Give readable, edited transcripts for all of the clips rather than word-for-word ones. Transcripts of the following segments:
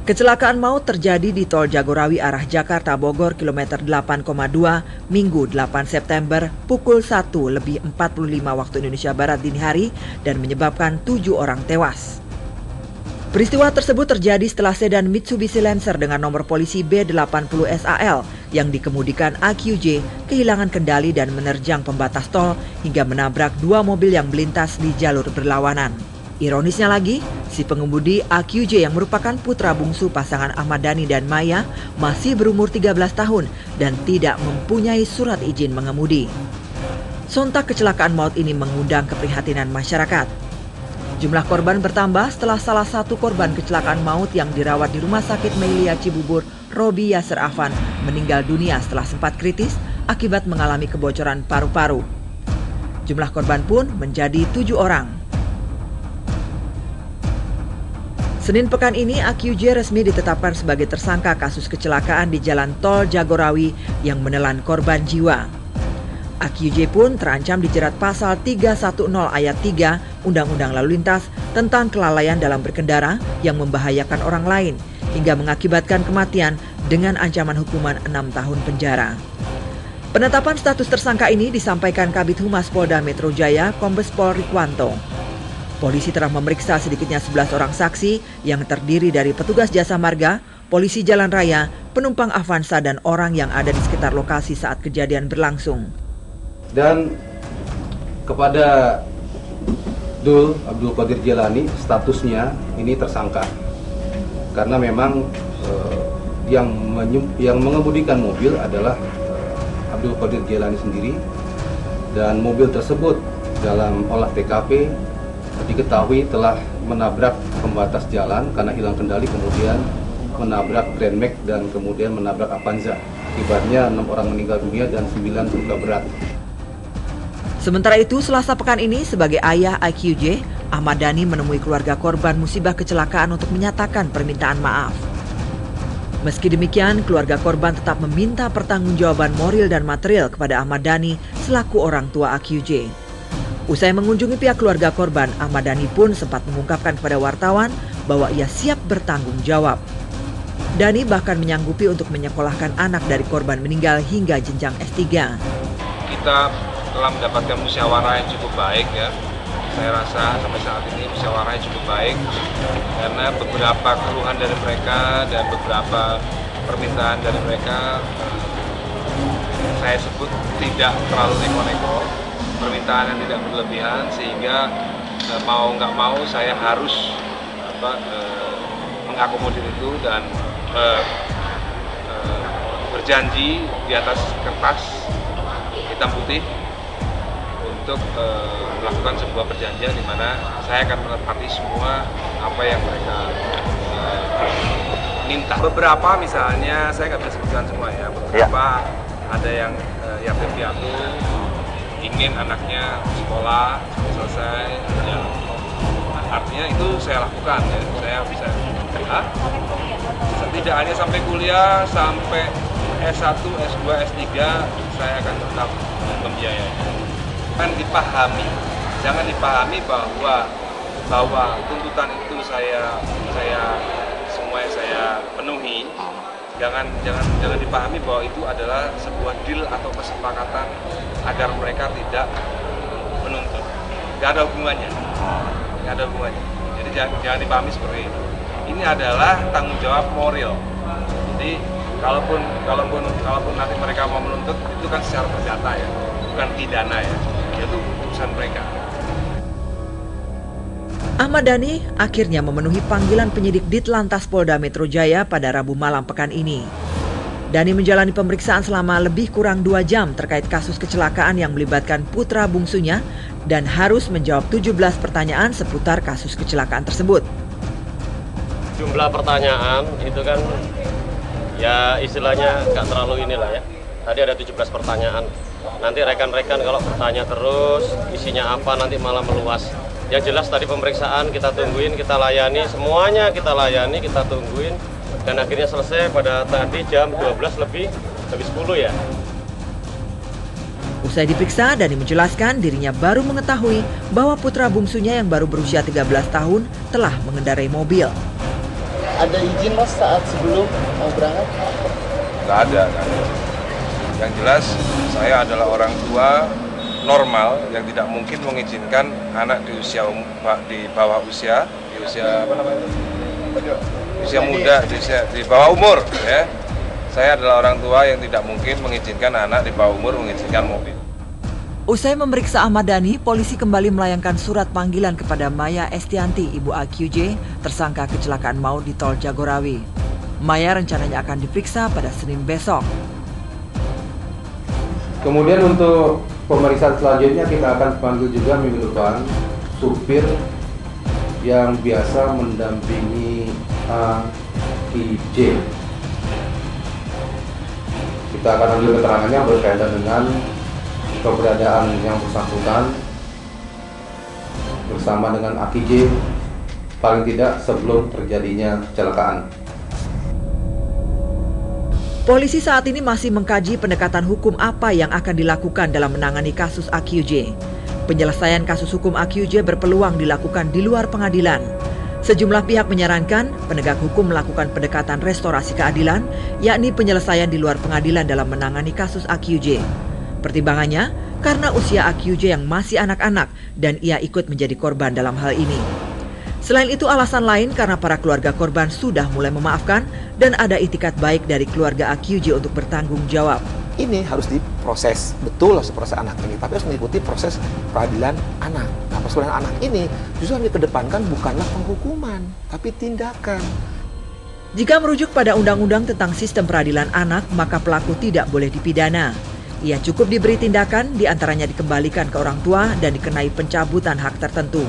Kecelakaan maut terjadi di Tol Jagorawi arah Jakarta Bogor kilometer 8,2 Minggu 8 September pukul 1:45 waktu Indonesia Barat dini hari dan menyebabkan 7 orang tewas. Peristiwa tersebut terjadi setelah sedan Mitsubishi Lancer dengan nomor polisi B80 SAL yang dikemudikan AQJ kehilangan kendali dan menerjang pembatas tol hingga menabrak dua mobil yang melintas di jalur berlawanan. Ironisnya lagi, si pengemudi AQJ yang merupakan putra bungsu pasangan Ahmad Dhani dan Maya masih berumur 13 tahun dan tidak mempunyai surat izin mengemudi. Sontak kecelakaan maut ini mengundang keprihatinan masyarakat. Jumlah korban bertambah setelah salah satu korban kecelakaan maut yang dirawat di Rumah Sakit Meilia Cibubur, Robi Yasser Afan, meninggal dunia setelah sempat kritis akibat mengalami kebocoran paru-paru. Jumlah korban pun menjadi 7 orang. Senin pekan ini, AQJ resmi ditetapkan sebagai tersangka kasus kecelakaan di Jalan Tol Jagorawi yang menelan korban jiwa. AQJ pun terancam dijerat pasal 310 ayat 3 Undang-Undang Lalu Lintas tentang kelalaian dalam berkendara yang membahayakan orang lain hingga mengakibatkan kematian dengan ancaman hukuman 6 tahun penjara. Penetapan status tersangka ini disampaikan Kabid Humas Polda Metro Jaya, Kombes Pol Rikwanto. Polisi telah memeriksa sedikitnya 11 orang saksi yang terdiri dari petugas jasa marga, polisi jalan raya, penumpang Avanza, dan orang yang ada di sekitar lokasi saat kejadian berlangsung. Dan kepada Abdul Qadir Jailani, statusnya ini tersangka. Karena memang yang mengemudikan mobil adalah Abdul Qadir Jailani sendiri. Dan mobil tersebut dalam olah TKP diketahui telah menabrak pembatas jalan karena hilang kendali, kemudian menabrak Grand Max dan kemudian menabrak Avanza. Akibatnya 6 orang meninggal dunia dan 9 luka berat. Sementara itu, Selasa pekan ini sebagai ayah AQJ, Ahmad Dhani menemui keluarga korban musibah kecelakaan untuk menyatakan permintaan maaf. Meski demikian, keluarga korban tetap meminta pertanggungjawaban moral dan material kepada Ahmad Dhani selaku orang tua AQJ. Usai mengunjungi pihak keluarga korban, Ahmad Dhani pun sempat mengungkapkan kepada wartawan bahwa ia siap bertanggung jawab. Dhani bahkan menyanggupi untuk menyekolahkan anak dari korban meninggal hingga jenjang S3. Kita telah mendapatkan musyawarah yang cukup baik ya. Saya rasa sampai saat ini musyawarah yang cukup baik karena beberapa keluhan dari mereka dan beberapa permintaan dari mereka saya sebut tidak terlalu neko-neko. Permintaan yang tidak berlebihan sehingga mau nggak mau saya harus mengakomodir itu dan berjanji di atas kertas hitam putih untuk melakukan sebuah perjanjian di mana saya akan menepati semua apa yang mereka minta. Beberapa misalnya saya nggak bisa sebutkan semua ya. Beberapa ada yang yatim piatu ingin anaknya sekolah selesai, ya. Artinya itu saya lakukan, ya. Saya bisa, tidak hanya sampai kuliah, sampai S1, S2, S3, saya akan tetap membiayai. Kan dipahami, jangan dipahami bahwa tuntutan itu semuanya saya penuhi. Jangan dipahami bahwa itu adalah sebuah deal atau kesepakatan agar mereka tidak menuntut. Gak ada hubungannya. Jadi jangan dipahami seperti itu. Ini adalah tanggung jawab moral. Jadi kalaupun nanti mereka mau menuntut, itu kan secara perdata ya, bukan pidana ya. Itu urusan mereka. Ahmad Dhani akhirnya memenuhi panggilan penyidik Ditlantas Polda Metro Jaya pada Rabu malam pekan ini. Dhani menjalani pemeriksaan selama lebih kurang 2 jam terkait kasus kecelakaan yang melibatkan putra bungsunya dan harus menjawab 17 pertanyaan seputar kasus kecelakaan tersebut. Jumlah pertanyaan itu kan ya istilahnya nggak terlalu inilah ya. Tadi ada 17 pertanyaan. Nanti rekan-rekan kalau bertanya terus isinya apa nanti malah meluas. Yang jelas tadi pemeriksaan kita tungguin, kita layani, semuanya kita layani, kita tungguin. Dan akhirnya selesai pada tadi jam 12 lebih 10 ya. Usai diperiksa, Dhani menjelaskan dirinya baru mengetahui bahwa putra bungsunya yang baru berusia 13 tahun telah mengendarai mobil. Ada izin Mas saat sebelum mau berangkat? Nggak ada. Yang jelas saya adalah orang tua normal yang tidak mungkin mengizinkan anak di usia di bawah usia, di usia apa namanya? Usia muda, di bawah umur ya. Saya adalah orang tua yang tidak mungkin mengizinkan anak di bawah umur mengizinkan mobil. Usai memeriksa Ahmad Dhani, polisi kembali melayangkan surat panggilan kepada Maya Estianti, ibu AQJ, tersangka kecelakaan maut di Tol Jagorawi. Maya rencananya akan diperiksa pada Senin besok. Kemudian untuk pemeriksaan selanjutnya kita akan panggil juga minggu depan supir yang biasa mendampingi AQJ. Kita akan ambil keterangannya berkaitan dengan keberadaan yang bersangkutan bersama dengan AQJ paling tidak sebelum terjadinya kecelakaan. Polisi saat ini masih mengkaji pendekatan hukum apa yang akan dilakukan dalam menangani kasus AQJ. Penyelesaian kasus hukum AQJ berpeluang dilakukan di luar pengadilan. Sejumlah pihak menyarankan penegak hukum melakukan pendekatan restorasi keadilan, yakni penyelesaian di luar pengadilan dalam menangani kasus AQJ. Pertimbangannya, karena usia AQJ yang masih anak-anak dan ia ikut menjadi korban dalam hal ini. Selain itu alasan lain karena para keluarga korban sudah mulai memaafkan dan ada itikat baik dari keluarga AQJ untuk bertanggung jawab. Ini harus diproses, betul harus proses anak ini, tapi harus mengikuti proses peradilan anak. Nah, peradilan anak ini justru yang dikedepankan bukanlah penghukuman, tapi tindakan. Jika merujuk pada undang-undang tentang sistem peradilan anak, maka pelaku tidak boleh dipidana. Ia cukup diberi tindakan, diantaranya dikembalikan ke orang tua dan dikenai pencabutan hak tertentu.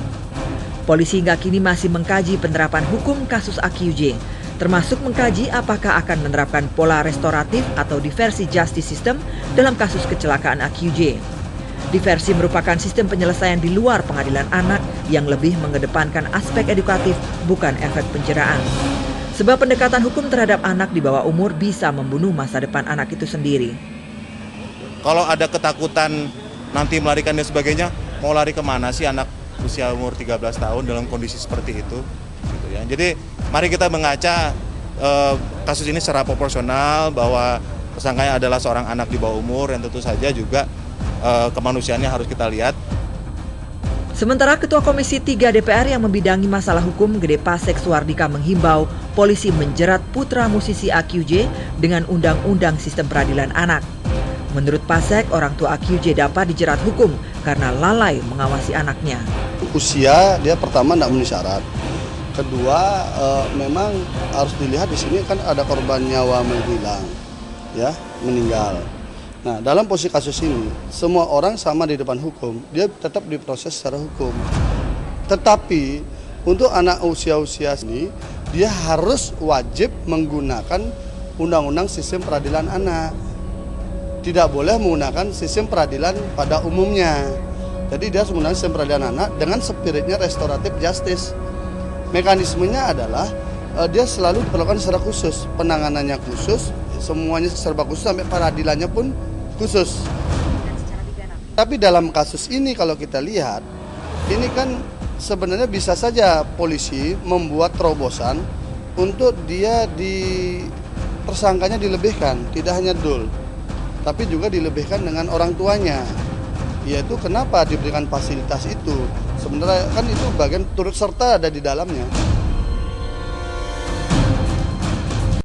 Polisi hingga kini masih mengkaji penerapan hukum kasus AQJ, termasuk mengkaji apakah akan menerapkan pola restoratif atau diversi justice system dalam kasus kecelakaan AQJ. Diversi merupakan sistem penyelesaian di luar pengadilan anak yang lebih mengedepankan aspek edukatif, bukan efek penjeraan. Sebab pendekatan hukum terhadap anak di bawah umur bisa membunuh masa depan anak itu sendiri. Kalau ada ketakutan nanti melarikan dan sebagainya, mau lari kemana sih anak usia umur 13 tahun dalam kondisi seperti itu? Gitu ya. Jadi mari kita mengaca kasus ini secara proporsional bahwa tersangkanya adalah seorang anak di bawah umur yang tentu saja juga kemanusiaannya harus kita lihat. Sementara Ketua Komisi 3 DPR yang membidangi masalah hukum Gede Pasek Suwardika menghimbau polisi menjerat putra musisi AQJ dengan Undang-Undang Sistem Peradilan Anak. Menurut Pasek, orang tua AQJ dapat dijerat hukum karena lalai mengawasi anaknya. Usia dia pertama tidak memenuhi syarat. Kedua, memang harus dilihat di sini kan ada korban nyawa menghilang, ya, meninggal. Nah, dalam posisi kasus ini, semua orang sama di depan hukum, dia tetap diproses secara hukum. Tetapi untuk anak usia-usia ini, dia harus wajib menggunakan Undang-Undang Sistem Peradilan Anak. Tidak boleh menggunakan sistem peradilan pada umumnya. Jadi dia harus menggunakan sistem peradilan anak dengan spiritnya restoratif justice. Mekanismenya adalah dia selalu diperlakukan secara khusus, penanganannya khusus, semuanya serba khusus sampai peradilannya pun khusus. Tapi dalam kasus ini kalau kita lihat, ini kan sebenarnya bisa saja polisi membuat terobosan untuk dia tersangkanya dilebihkan, tidak hanya dul, tapi juga dilebihkan dengan orang tuanya. Yaitu kenapa diberikan fasilitas itu? Sebenarnya kan itu bagian turut serta ada di dalamnya.